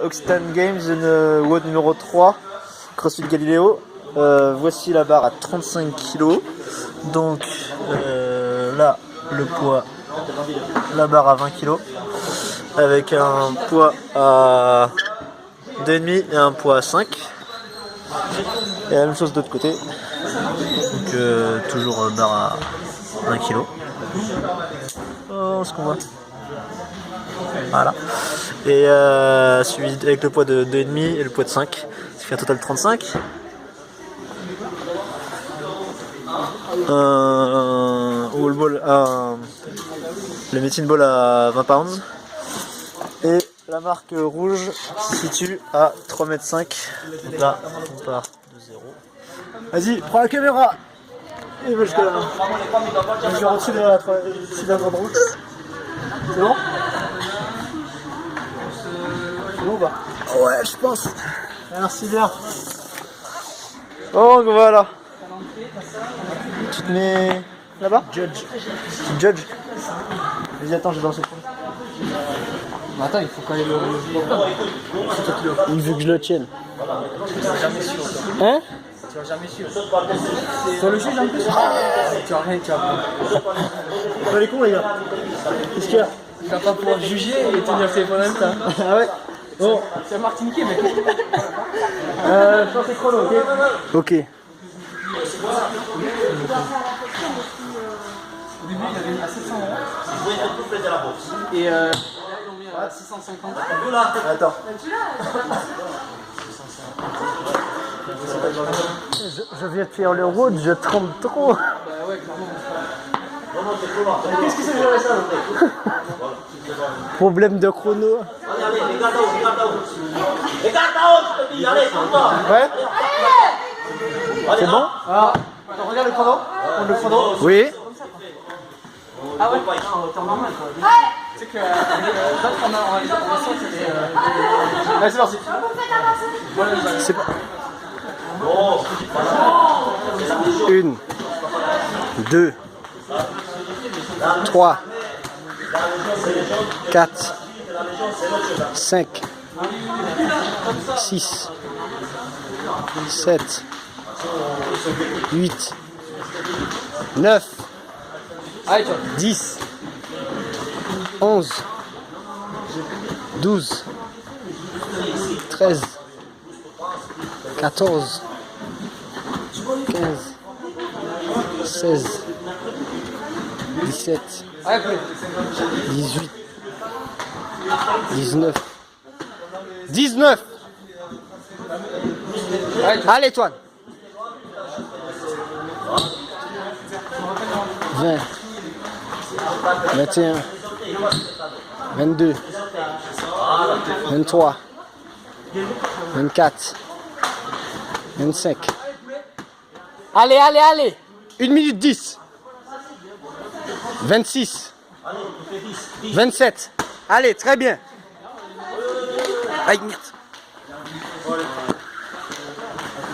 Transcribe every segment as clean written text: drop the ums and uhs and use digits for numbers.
Occitane Games, WOD numéro 3, CrossFit Galileo. Voici la barre à 35 kg. Donc là, le poids, la barre à 20 kg. Avec un poids à 2,5 et un poids à 5. Et la même chose de l'autre côté. Donc toujours barre à 1 kg. Oh, ce qu'on voit. Voilà. Et suivi avec le poids de 2,5 et le poids de 5. Ça fait un total de 35. Wall ball le medicine ball à 20 pounds. Et la marque rouge se situe à 3,5 m. Donc là, on part de 0. Vas-y, prends la caméra. Et va jusque là. Je vais au-dessus de la grande route. C'est bon? C'est bon ou pas? Ouais, je pense. Merci bien. Donc voilà. Tu te mets là-bas? Judge. Tu judge? Vas-y, attends, je vais danser. Attends, il faut quand même Il veut que je le tienne. Hein? Tu vas jamais suivre. Sur le juge en plus? Tu vas rien, tu vas pas. Pas les cons, les gars. Qu'est-ce qu'il y a? Tu vas pas pouvoir juger et tenir le téléphone en même temps. Ah ouais? Bon. C'est Martiniquais, mec. Je pense que c'est chrono, ok? Ok. Au début, il avait mis à 700 €. Et là, ils l'ont mis à 650. Attends. Je viens de faire le road, je tremble trop. Bah ouais, clairement. Qu'est-ce que c'est que j'avais ça? Problème de chrono. Allez, regarde là-haut, je te dis, allez, sens-toi. Ouais? C'est bon? Ah, attends, regarde le chrono. Le chrono. Oui. Ah ouais, non, temps normal quoi. Tu sais que d'autres on a sorti. Allez, c'est parti. C'est pas. 1, 2, 3, 4, 5, 6, 7, 8, 9, 10, 11, 12, 13, 14, 15, 16, 17, 18, 19, 19. Allez, toi. 20, 21, 22, 23, 24, 25. Allez, allez, allez. 1 minute 10. 26. 27. Allez, très bien. Aïe, merde.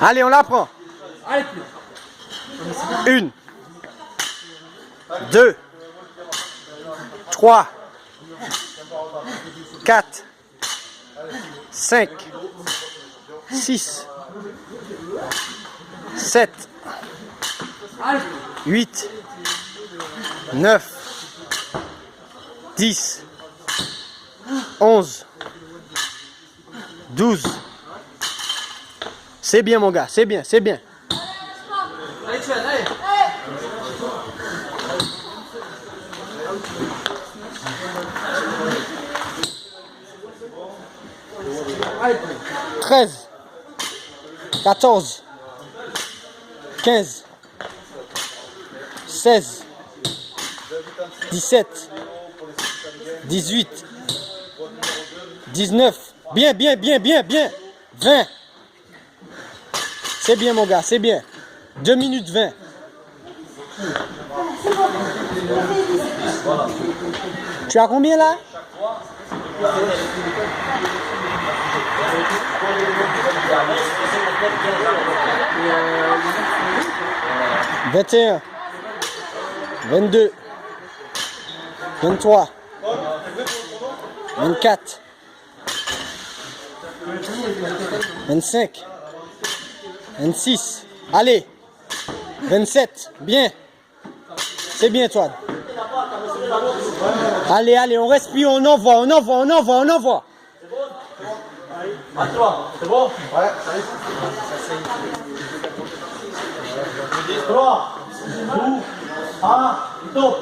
Allez, on la prend. 1, 2, 3, 4, 5, 6, 7, 8, 9, 10, 11, 12. C'est bien mon gars, c'est bien, c'est bien. Allez, tu vas, allez. 13, 14, 15, 16, 17, 18, 19, bien, bien, bien, bien, bien, 20. C'est bien mon gars, c'est bien. 2 minutes 20. Tu as combien là? 21, 22, 23, 24, 25. 26. Allez. 27. Bien. C'est bien, toi. Allez, allez, on respire, on envoie, on envoie, on envoie, on envoie. C'est bon? Ouais. 3, 2, 1, top.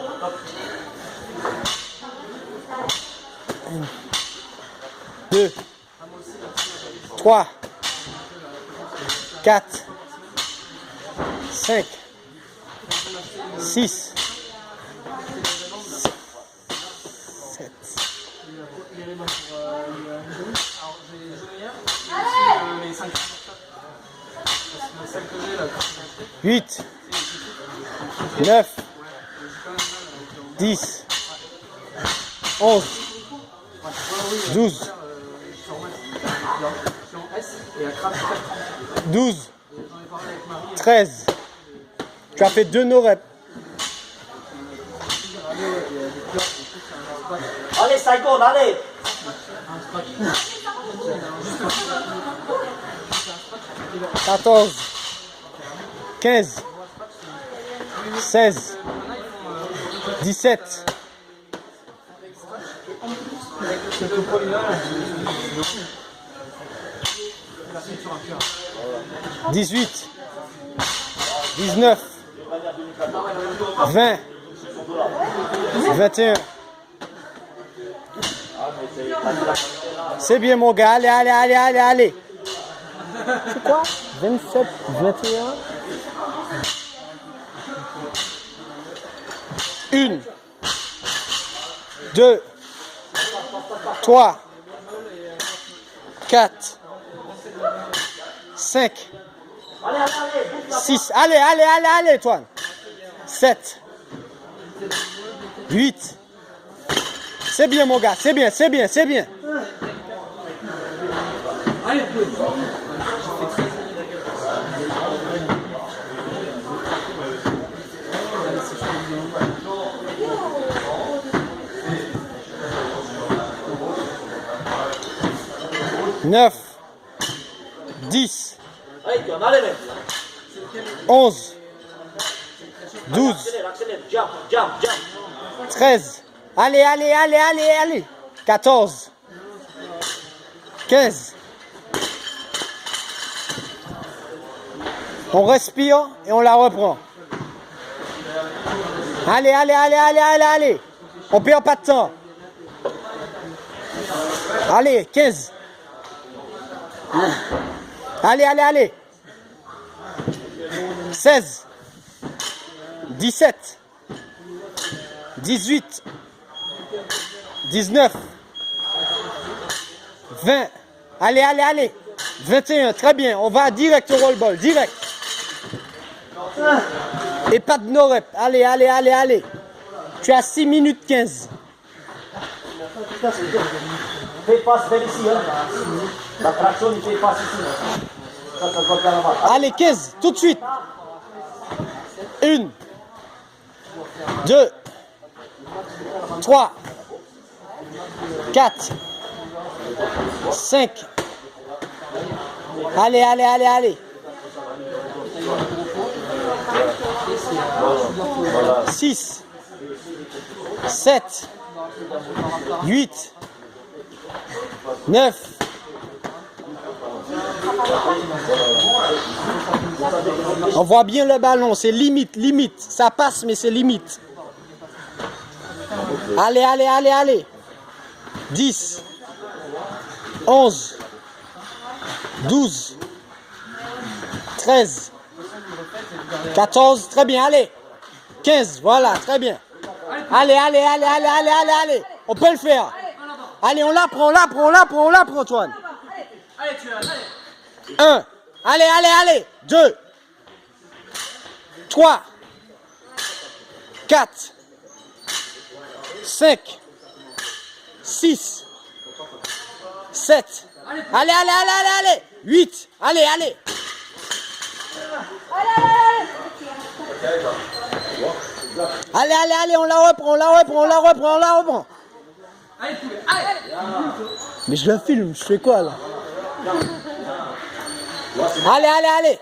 2, 3, 4, 5, 6, 7, 8, 9, 10, 11, 12, 12, 13. Tu as fait 2 no-reps. Allez, Saïgon, allez. 14, 15, 16, 17, 18, 19, 20, 21. C'est bien mon gars, allez, allez, allez, allez, allez. C'est quoi? 27, 21. 1, 2, 3, 4, 5, 6. Allez, allez, allez, allez, toi. 7, 8. C'est bien, mon gars, c'est bien, c'est bien, c'est bien. Neuf, 10, Allez, John, allez, mec. 11, 12, Accélère, accélère. Jump, jump, jump. 13. Allez, allez, allez, allez, allez. 14, 15. On respire et on la reprend. Allez, allez, allez, allez, allez, allez. On perd pas de temps. Allez, 15. Allez, allez, allez. 16. 17. 18. 19. 20. Allez, allez, allez. 21. Très bien. On va direct au roll ball. Direct. Et pas de no-rep. Allez, allez, allez, allez. Tu as 6 minutes 15. Fais passe vers ici, hein. La traction, il fait passe ici. Ça doit faire là-bas. Allez, 15. Tout de suite. 1, 2, 3, 4, 5. Allez, allez, allez, allez. 6, 7, 8, 9. On voit bien le ballon, c'est limite, limite. Ça passe, mais c'est limite. Allez, allez, allez, allez. 10, 11, 12, 13, 14, très bien, allez. 15, voilà, très bien. Allez, allez, allez, allez, allez, allez, allez. On peut le faire. Allez, on l'apprend, on l'apprend, on l'apprend, on l'apprend, Antoine. Allez, tu as, allez. 1. Allez, allez, allez. 2. 3. 4. 5. 6. 7. Allez, allez, allez, allez, allez. 8. Allez, allez. Allez, allez, allez, on la reprend, on la reprend, on la reprend, on la reprend. Allez, poulet, allez. Mais je la filme, je fais quoi là? Allez, allez, allez.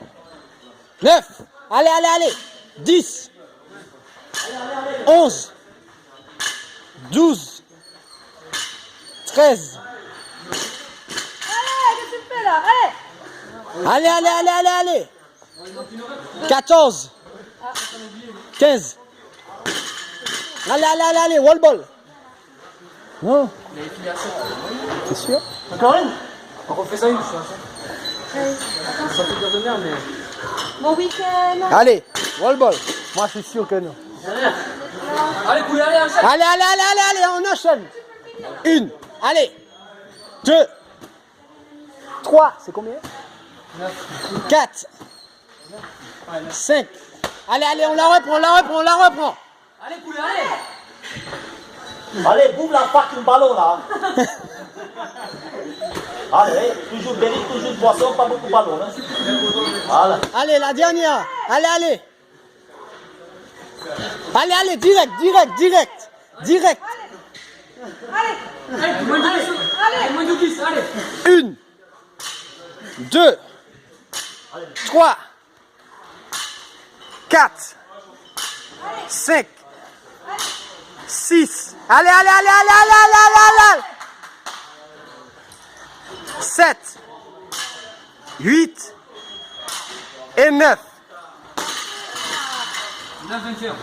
9. Allez, allez, allez. 10. 11. 12. 13. Allez, qu'est-ce que tu fais là? Allez! Allez, allez, allez, allez, allez. 14. 15. Allez, allez, allez, allez, wall ball. Non. T'es sûr? Encore une? On refait ça une, je suis sûr. Ça peut dire de merde, mais. Bon week-end! Allez, wall ball. Moi, je suis sûr que non. Allez, poulet, allez, enchaîne. Allez, allez, allez, allez, allez, on enchaîne. 1. Allez. 2. 3. C'est combien? 4. 5. Allez, allez, on la reprend, on la reprend, on la reprend. Allez, poulet, allez. Allez, boum la fucking ballon là. Allez, toujours béni, toujours poisson, pas beaucoup de ballon. Hein. Voilà. Allez, la dernière. Allez, allez. Allez, allez, direct, direct, direct. Direct. Allez, moins de 10. Allez, moins de 10, allez. 1. 2. 3. 4. 5. 6. Allez, allez, allez, allez, allez, allez, allez, allez. 7. 8. Et 9. 9, 21.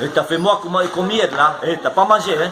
Et t'as fait moi combien là? Et t'as pas mangé, hein?